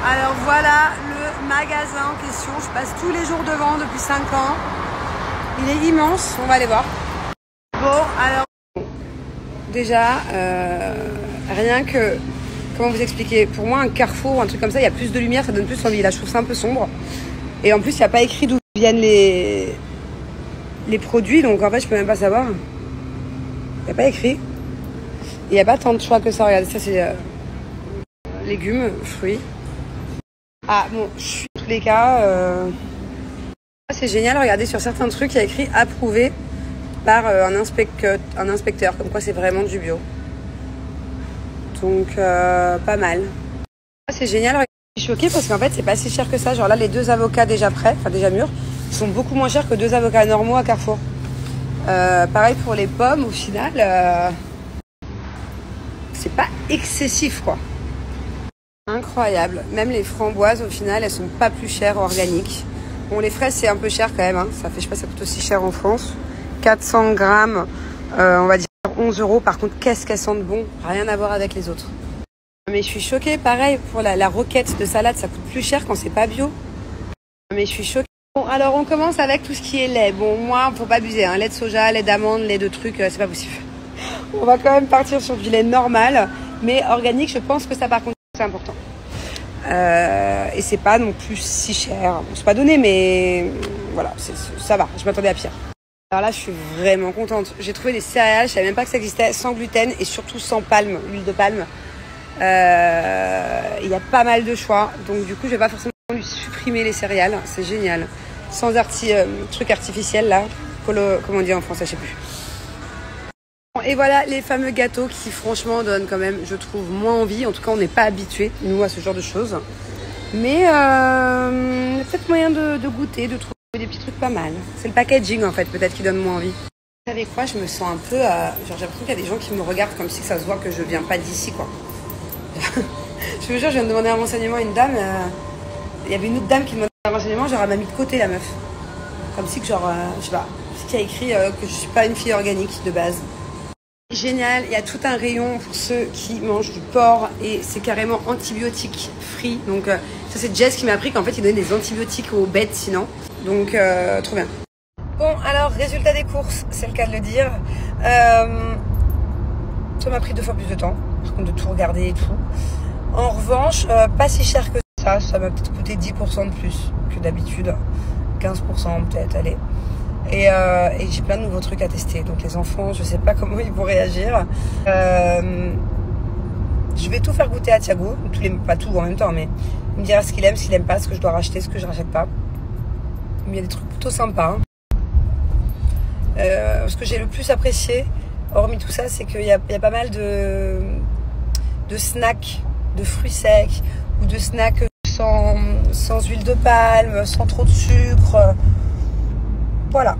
alors voilà le magasin en question. Je passe tous les jours devant depuis 5 ans. Il est immense, on va aller voir. Bon, alors déjà, rien que, comment vous expliquer, pour moi un carrefour, un truc comme ça, il y a plus de lumière, ça donne plus envie. Là, je trouve ça un peu sombre. Et en plus, il n'y a pas écrit d'où viennent les produits, donc en fait, je peux même pas savoir. Il n'y a pas écrit. Il n'y a pas tant de choix que ça. Regardez, ça c'est légumes, fruits. Ah bon, je suis dans tous les cas. C'est génial, regardez, sur certains trucs, il y a écrit approuvé par un inspecteur, comme quoi c'est vraiment du bio. Donc, pas mal. C'est génial, regardez, je suis choquée parce qu'en fait, c'est pas si cher que ça. Genre là, les 2 avocats déjà prêts, enfin déjà mûrs, ils sont beaucoup moins chers que 2 avocats normaux à Carrefour. Pareil pour les pommes, au final, c'est pas excessif, quoi. Incroyable. Même les framboises, au final, elles sont pas plus chères organiques. Bon, les fraises, c'est un peu cher quand même. Hein. Ça fait, je sais pas, ça coûte aussi cher en France. 400 grammes, on va dire 11 €. Par contre, qu'est-ce qu'elles sentent bon. Rien à voir avec les autres. Mais je suis choquée. Pareil, pour la roquette de salade, ça coûte plus cher quand c'est pas bio. Mais je suis choquée. Bon, alors on commence avec tout ce qui est lait. Bon, moi, faut pas abuser. Hein. Lait de soja, lait d'amande, lait de trucs, c'est pas possible. On va quand même partir sur du lait normal. Mais organique, je pense que ça, par contre, c'est important. Et c'est pas non plus si cher. Bon, c'est pas donné, mais voilà, ça va. Je m'attendais à pire. Alors là, je suis vraiment contente. J'ai trouvé des céréales, je savais même pas que ça existait, sans gluten et surtout sans palme, huile de palme. Il y a pas mal de choix, donc du coup, je vais pas forcément lui supprimer les céréales. C'est génial. Sans truc artificiel là. Comment on dit en français, je sais plus. Et voilà les fameux gâteaux qui franchement donnent quand même, je trouve, moins envie. En tout cas, on n'est pas habitués, nous, à ce genre de choses. Mais il y a peut-être moyen de goûter, de trouver des petits trucs pas mal. C'est le packaging, en fait, peut-être qui donne moins envie. Vous savez quoi, je me sens un peu... genre, j'ai l'impression qu'il y a des gens qui me regardent comme si ça se voit que je viens pas d'ici, quoi. Je vous jure, je viens de demander un renseignement à une dame. Il y avait une autre dame qui demandait un renseignement, genre, elle m'a mis de côté, la meuf. Comme si que, genre, je sais pas, c'est qu'il y a écrit que je suis pas une fille organique de base. Génial, il y a tout un rayon pour ceux qui mangent du porc et c'est carrément antibiotique free. Donc ça c'est Jess qui m'a appris qu'en fait ils donnaient des antibiotiques aux bêtes sinon. Donc trop bien. Bon alors résultat des courses, c'est le cas de le dire. Ça m'a pris 2 fois plus de temps, par contre de tout regarder et tout. En revanche, pas si cher que ça m'a peut-être coûté 10% de plus que d'habitude. 15% peut-être, allez. Et j'ai plein de nouveaux trucs à tester. Donc les enfants, je sais pas comment ils vont réagir. Je vais tout faire goûter à Thiago. Pas tout en même temps, mais il me dira ce qu'il aime, ce qu'il aime pas, ce que je dois racheter, ce que je rachète pas. Mais il y a des trucs plutôt sympas. Ce que j'ai le plus apprécié, hormis tout ça, c'est qu'il y a pas mal de snacks, de fruits secs ou de snacks sans huile de palme, sans trop de sucre. Voilà.